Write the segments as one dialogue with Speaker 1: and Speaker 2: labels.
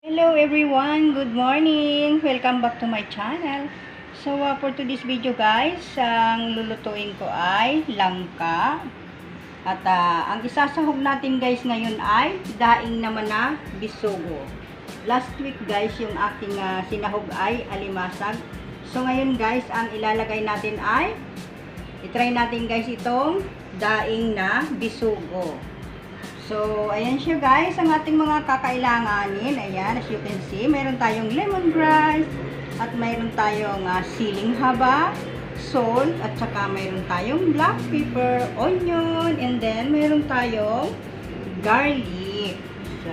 Speaker 1: Hello everyone, good morning. Welcome back to my channel. So for today's video guys, ang lulutuin ko ay langka. At ang isasahog natin guys ngayon ay daing naman na bisugo. Last week guys, yung aking sinahog ay alimasag. So ngayon guys, ang ilalagay natin ay itry natin guys itong daing na bisugo. So, ayan siya guys, ang ating mga kakailanganin. Ayan, as you can see, mayroon tayong lemongrass, at mayroon tayong siling haba, salt, at saka mayroon tayong black pepper, onion, and then mayroon tayong garlic. So,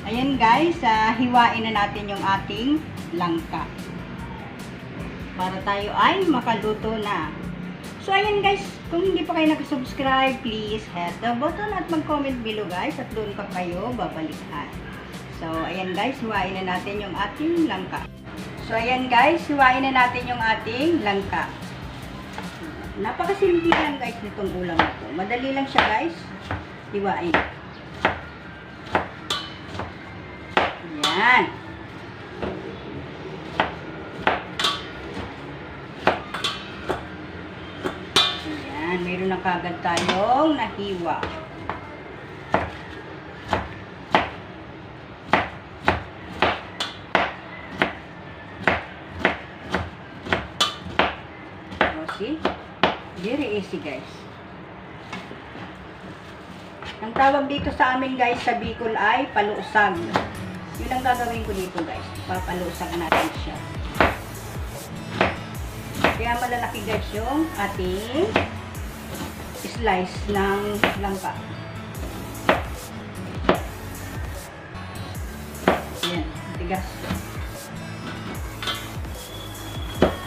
Speaker 1: ayan guys, hiwain na natin yung ating langka. Para tayo ay makaluto na. So, ayan guys, kung hindi pa kayo nakasubscribe, please hit the button at mag-comment below guys at doon ka kayo babalikan. So, ayan guys, hiwain na natin yung ating langka. So, ayan guys, hiwain na natin yung ating langka. Napakasimple lang guys nitong ulam na to. Madali lang siya guys, hiwain. Ayan. Meron na kagad tayong nahiwa. So, see? Very easy guys. Ang tawag dito sa amin guys sa Bicol ay palusag. Yun ang gagawin ko dito guys. Papalusag natin siya. Kaya malalaki guys yung ating slice ng langka. Ayan, tigas.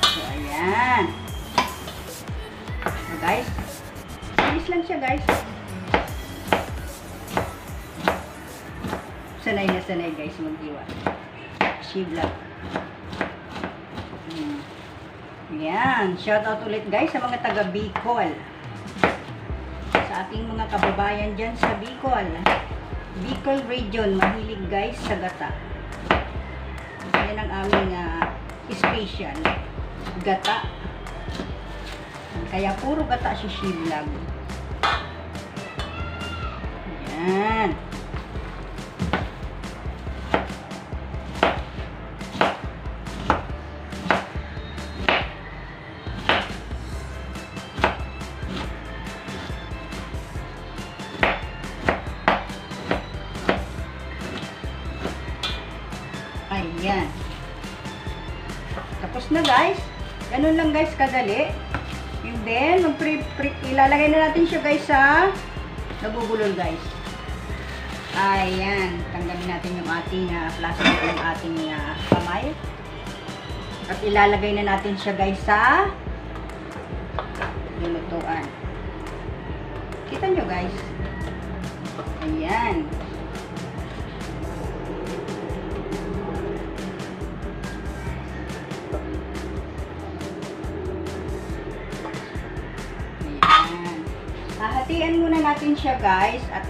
Speaker 1: So, ayan. So, guys, bilis lang siya guys. Sanay na sanay guys mag-iwa. Shibla. Ayan, shout out ulit guys sa mga taga Bicol. Sa ating mga kababayan dyan sa Bicol. Bicol region, mahilig guys sa gata. Yan ang aming special. Gata. Kaya puro gata si Shiblag. Yan. Ayan. Tapos na guys. Ganun lang guys kadali. And then, ilalagay na natin siya guys sa nabubulol guys. Ayan. Tanggalin natin yung ating plastic ng ating kamay. At ilalagay na natin siya guys sa lulutuan. Kita nyo guys. Ayan. Hahatian muna natin siya guys at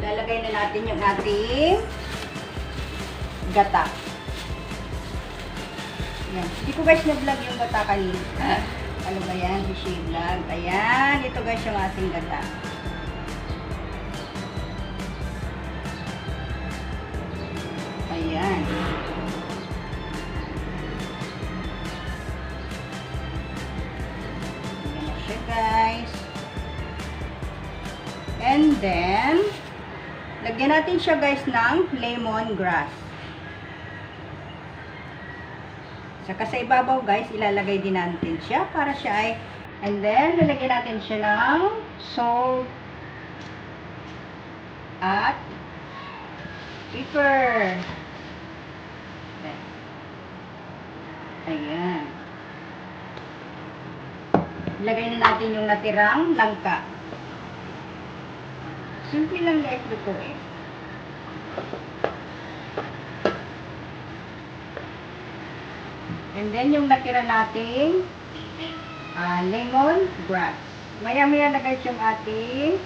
Speaker 1: lalagay na natin yung ating gata. Ayan. Hindi ko guys na-vlog yung gata kanina. Ano ba yan? Si vlog. Ayan. Ito guys yung ating gata. Ayan. Guys. And then, lagyan natin siya guys ng lemongrass. Saka sa ibabaw guys, ilalagay din natin siya para siya ay, and then, lalagyan natin siya ng salt at pepper. Ayan. Ilagay na natin yung natirang langka. Simple lang guys ito eh. And then yung natira nating lemon grass. Maya-maya na guys yung ating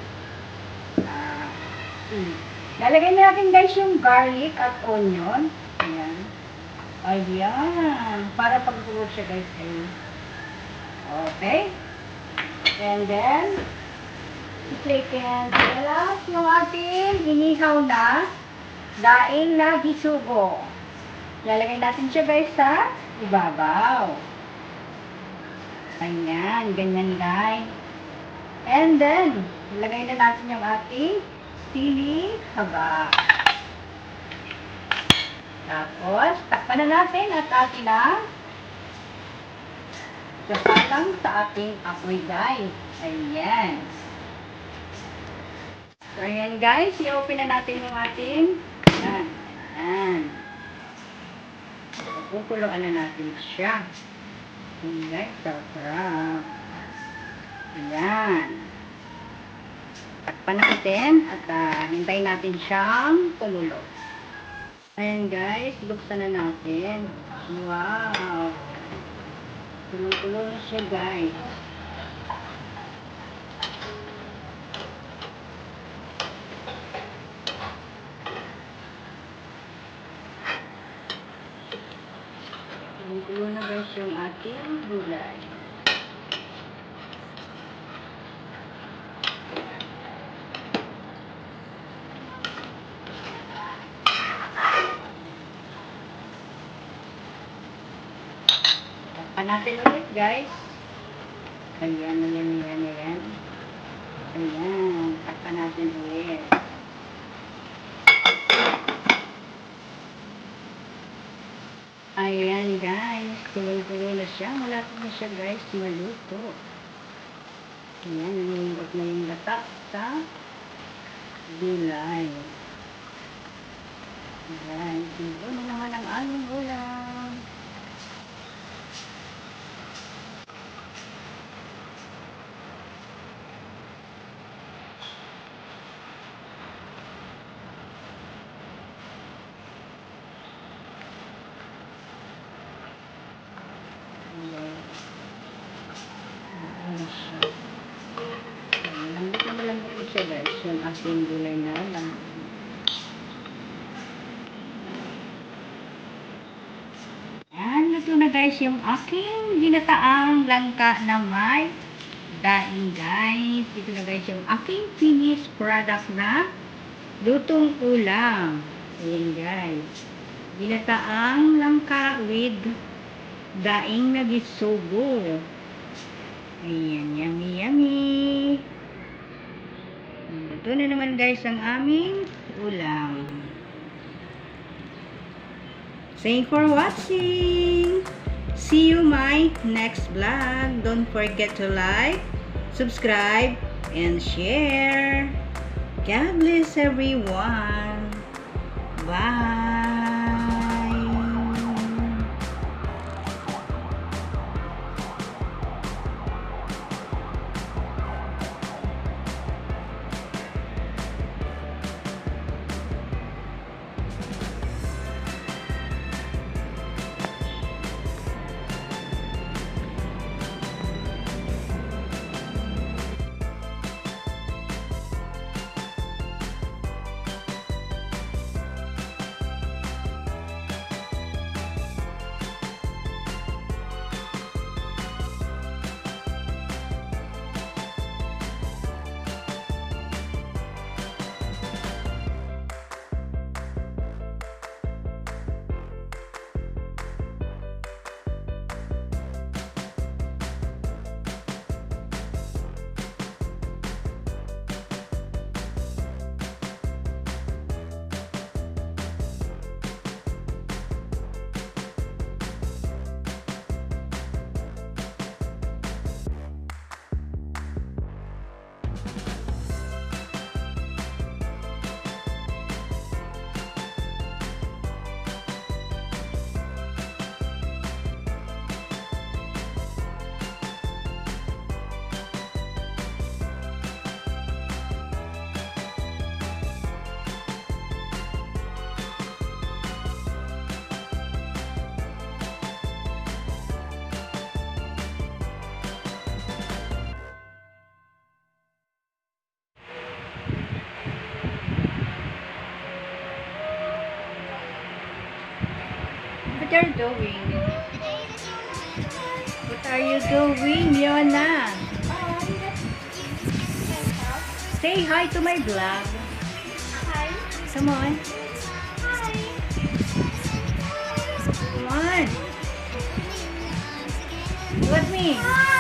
Speaker 1: Lalagay na natin guys yung garlic at onion. Ayan. Ayan. Para pag-ulo siya guys. Ayan. Okay. And then, i-flaken. Alas yung ating inihaw na daing na bisugo. Lalagay natin siya guys sa ibabaw. Ayan. Ganyan guys. And then, ilagay na natin yung ating sili haba. Tapos, takpan na natin at atin na sasalang sa ating apoy guys. Ayan. So, ayan guys. I-open na natin yung ating ayan. Ayan. Pupuloan na natin siya. Ayan guys. Sarap. Ayan. Takpan natin at hintayin natin siyang tumulo. Ayan guys, buksan na natin. Wow! Tulong-tulong na siya guys. Tulong-tulong na guys yung ating gulay. Takpan natin ulit guys. Ayan, ayan. Ayan, takpan natin ulit. Ayan guys, tuloy-tuloy na siya. Malapit na siya guys, maluto. Ayan, nilingkot na yung gata sa gulay. Ayan, ito na naman ang aming ulam. Lambot siya guys, yung ating gulay na lang. Ayan, luto na guys yung aking ginataang langka na may daing guys. Ito na guys yung aking finished product na lutong ulam. Ayan guys. Ginataang langka with daing na bisugo. Ayan, yummy yummy. Ito na naman guys ang aming ulam. Thanks for watching. See you my next vlog. Don't forget to like, subscribe, and share. God bless everyone. Bye. you're doing? What are you doing, Yona? Say hi to my vlog.
Speaker 2: Hi.
Speaker 1: Come on.
Speaker 2: Hi.
Speaker 1: Come on. Look at me.
Speaker 2: Hi.